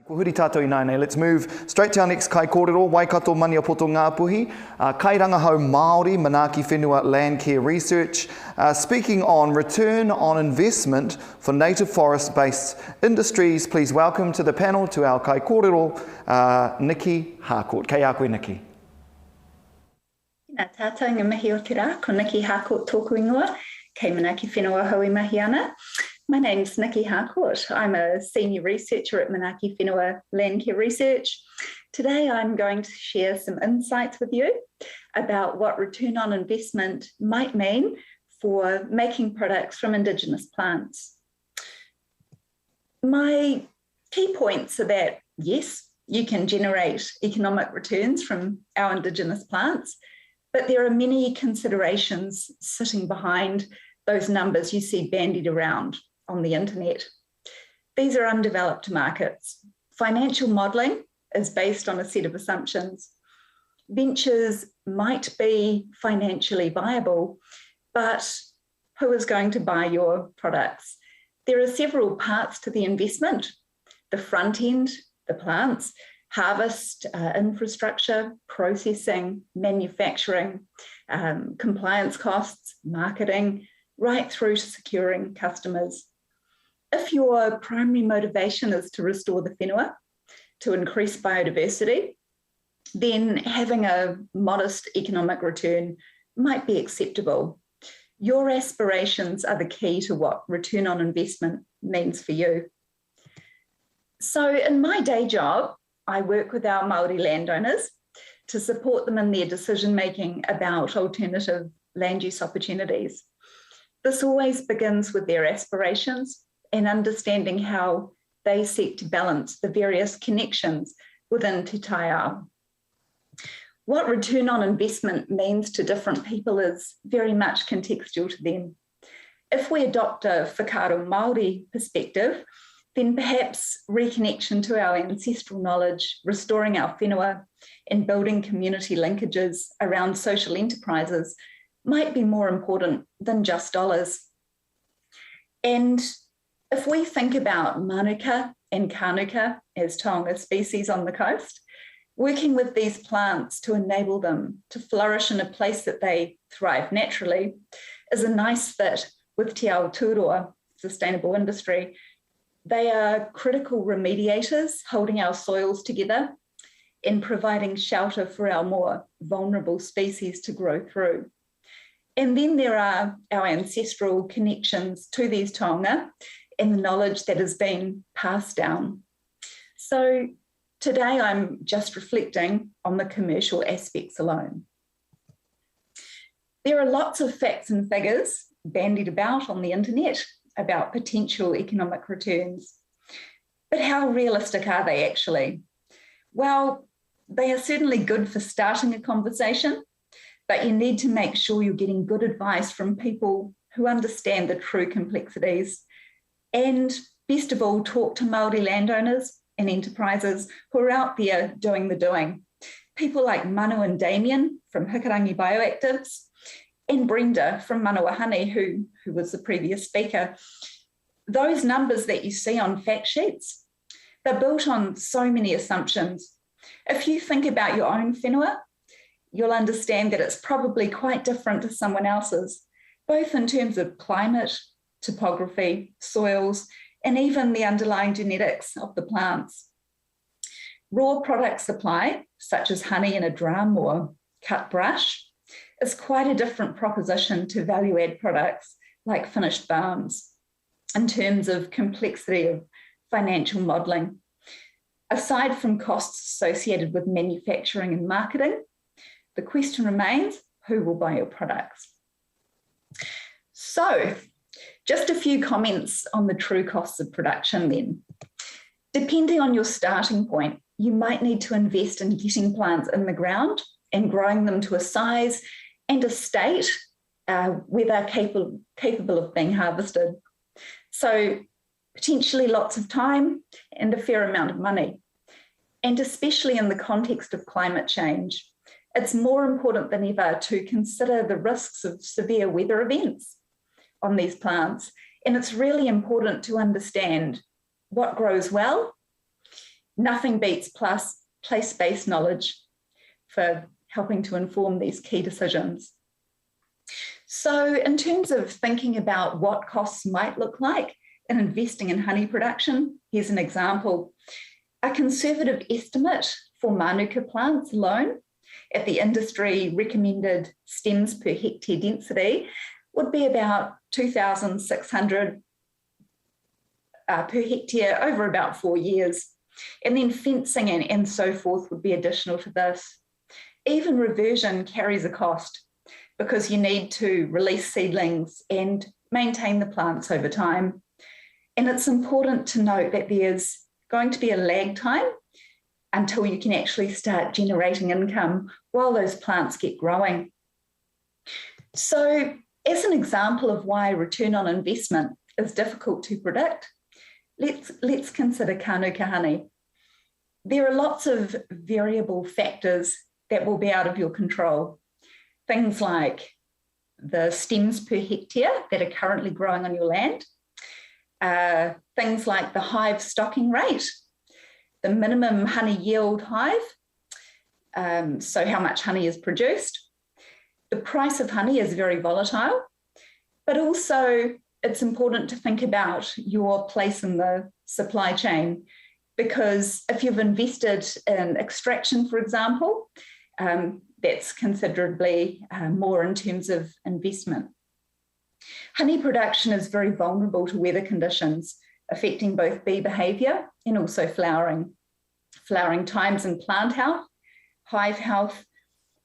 Ko huri tātou i nānei. Let's move straight to our next kai kōrero, Waikato Maniapoto Ngāpuhi, kai rangahau Māori, Manaaki Whenua Land Care Research, speaking on return on investment for native forest-based industries. Please welcome to the panel to our kai kōrero, Nikki Harcourt. Kei a koe, Nikki. Nā tātou ngā mihi o te rā, ko Nikki Harcourt tōku ingoa, kei Manaaki Whenua hui mahi ana. My name's Nikki Harcourt. I'm a senior researcher at Manaaki Whenua Land Care Research. Today I'm going to share some insights with you about what return on investment might mean for making products from Indigenous plants. My key points are that, yes, you can generate economic returns from our Indigenous plants, but there are many considerations sitting behind those numbers you see bandied around on the internet. These are undeveloped markets. Financial modelling is based on a set of assumptions. Ventures might be financially viable, but who is going to buy your products? There are several parts to the investment: the front end, the plants, harvest, infrastructure, processing, manufacturing, compliance costs, marketing, right through to securing customers. If your primary motivation is to restore the whenua, to increase biodiversity, then having a modest economic return might be acceptable. Your aspirations are the key to what return on investment means for you. So in my day job, I work with our Māori landowners to support them in their decision-making about alternative land use opportunities. This always begins with their aspirations and understanding how they seek to balance the various connections within Te Tai. What return on investment means to different people is very much contextual to them. If we adopt a whakaaro Māori perspective, then perhaps reconnection to our ancestral knowledge, restoring our whenua, and building community linkages around social enterprises might be more important than just dollars. And if we think about manuka and kanuka as taonga species on the coast, working with these plants to enable them to flourish in a place that they thrive naturally is a nice fit with Te Aotearoa sustainable industry. They are critical remediators, holding our soils together and providing shelter for our more vulnerable species to grow through. And then there are our ancestral connections to these taonga and the knowledge that has been passed down. So today I'm just reflecting on the commercial aspects alone. There are lots of facts and figures bandied about on the internet about potential economic returns. But how realistic are they actually? Well, they are certainly good for starting a conversation, but you need to make sure you're getting good advice from people who understand the true complexities. And best of all, talk to Māori landowners and enterprises who are out there doing the doing. People like Manu and Damien from Hikarangi Bioactives, and Brenda from Manawa Honey, who was the previous speaker. Those numbers that you see on fact sheets, they're built on so many assumptions. If you think about your own whenua, you'll understand that it's probably quite different to someone else's, both in terms of climate, topography, soils, and even the underlying genetics of the plants. Raw product supply, such as honey in a drum or cut brush, is quite a different proposition to value-add products like finished balms in terms of complexity of financial modelling. Aside from costs associated with manufacturing and marketing, the question remains, who will buy your products? So, just a few comments on the true costs of production then. Depending on your starting point, you might need to invest in getting plants in the ground and growing them to a size and a state where they're capable of being harvested. So potentially lots of time and a fair amount of money. And especially in the context of climate change, it's more important than ever to consider the risks of severe weather events on these plants. And it's really important to understand what grows well, Nothing beats plus place-based knowledge for helping to inform these key decisions. So in terms of thinking about what costs might look like in investing in honey production, here's an example. A conservative estimate for Manuka plants alone at the industry recommended stems per hectare density would be about 2,600 per hectare over about 4 years. And then fencing and so forth would be additional to this. Even reversion carries a cost because you need to release seedlings and maintain the plants over time. And it's important to note that there's going to be a lag time until you can actually start generating income while those plants get growing. So as an example of why return on investment is difficult to predict, let's consider Kānuka honey. There are lots of variable factors that will be out of your control. Things like the stems per hectare that are currently growing on your land, things like the hive stocking rate, the minimum honey yield hive, so how much honey is produced. The price of honey is very volatile, but also it's important to think about your place in the supply chain, because if you've invested in extraction, for example, that's considerably more in terms of investment. Honey production is very vulnerable to weather conditions, affecting both bee behaviour and also flowering times and plant health, hive health.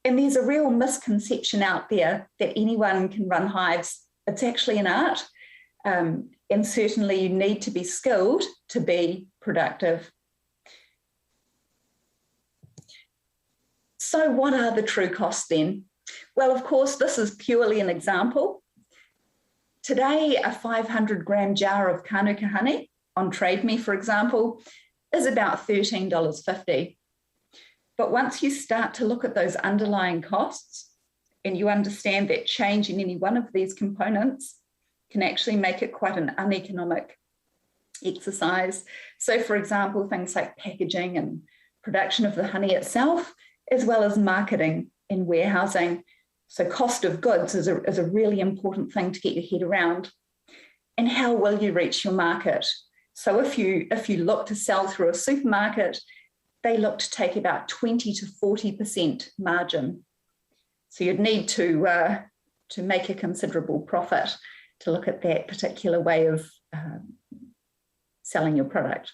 And there's a real misconception out there that anyone can run hives. It's actually an art. And certainly you need to be skilled to be productive. So what are the true costs then? Well, of course, this is purely an example. Today, a 500-gram jar of Kānuka honey on Trade Me, for example, is about $13.50. But once you start to look at those underlying costs and you understand that change in any one of these components can actually make it quite an uneconomic exercise. So, for example, things like packaging and production of the honey itself, as well as marketing and warehousing. So cost of goods is a really important thing to get your head around. And how will you reach your market? So if you look to sell through a supermarket, they look to take about 20 to 40% margin. So you'd need to make a considerable profit to look at that particular way of selling your product.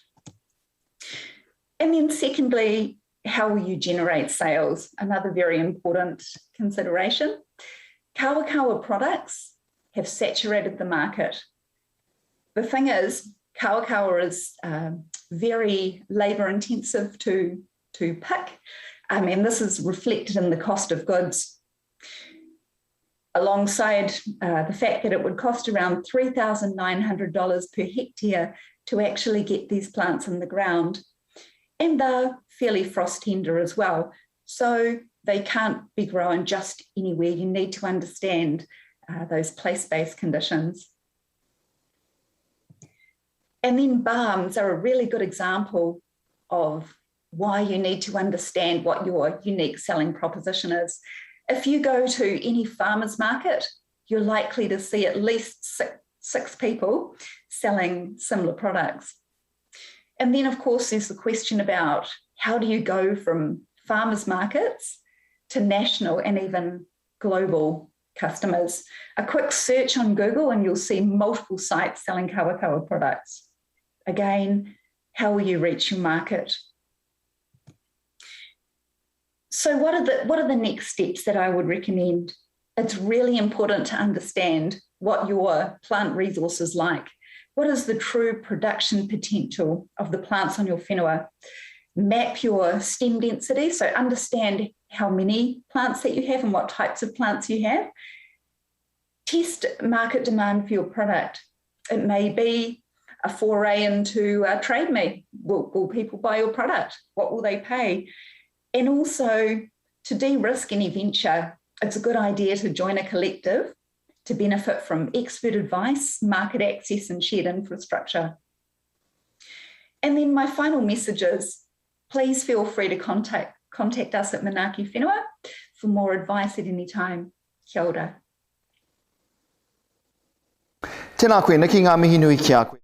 And then secondly, how will you generate sales? Another very important consideration. Kawa products have saturated the market. The thing is, kawa is very labour intensive to pick, and this is reflected in the cost of goods, alongside the fact that it would cost around $3,900 per hectare to actually get these plants in the ground. And they're fairly frost tender as well. So they can't be grown just anywhere. You need to understand those place-based conditions. And then balms are a really good example of why you need to understand what your unique selling proposition is. If you go to any farmer's market, you're likely to see at least six people selling similar products. And then, of course, there's the question about how do you go from farmers markets to national and even global customers. A quick search on Google and you'll see multiple sites selling kawa products. Again, how will you reach your market? So what are the next steps that I would recommend? It's really important to understand what your plant resource is like. What is the true production potential of the plants on your whenua? Map your stem density, so understand how many plants that you have and what types of plants you have. Test market demand for your product. It may be a foray into Trade Me. Will people buy your product? What will they pay? And also, to de-risk any venture, it's a good idea to join a collective to benefit from expert advice, market access, and shared infrastructure. And then my final message is please feel free to contact us at Manaaki Whenua for more advice at any time. Kia ora. Tēnā koe, Nikki, ngā mihi nui ki a koe.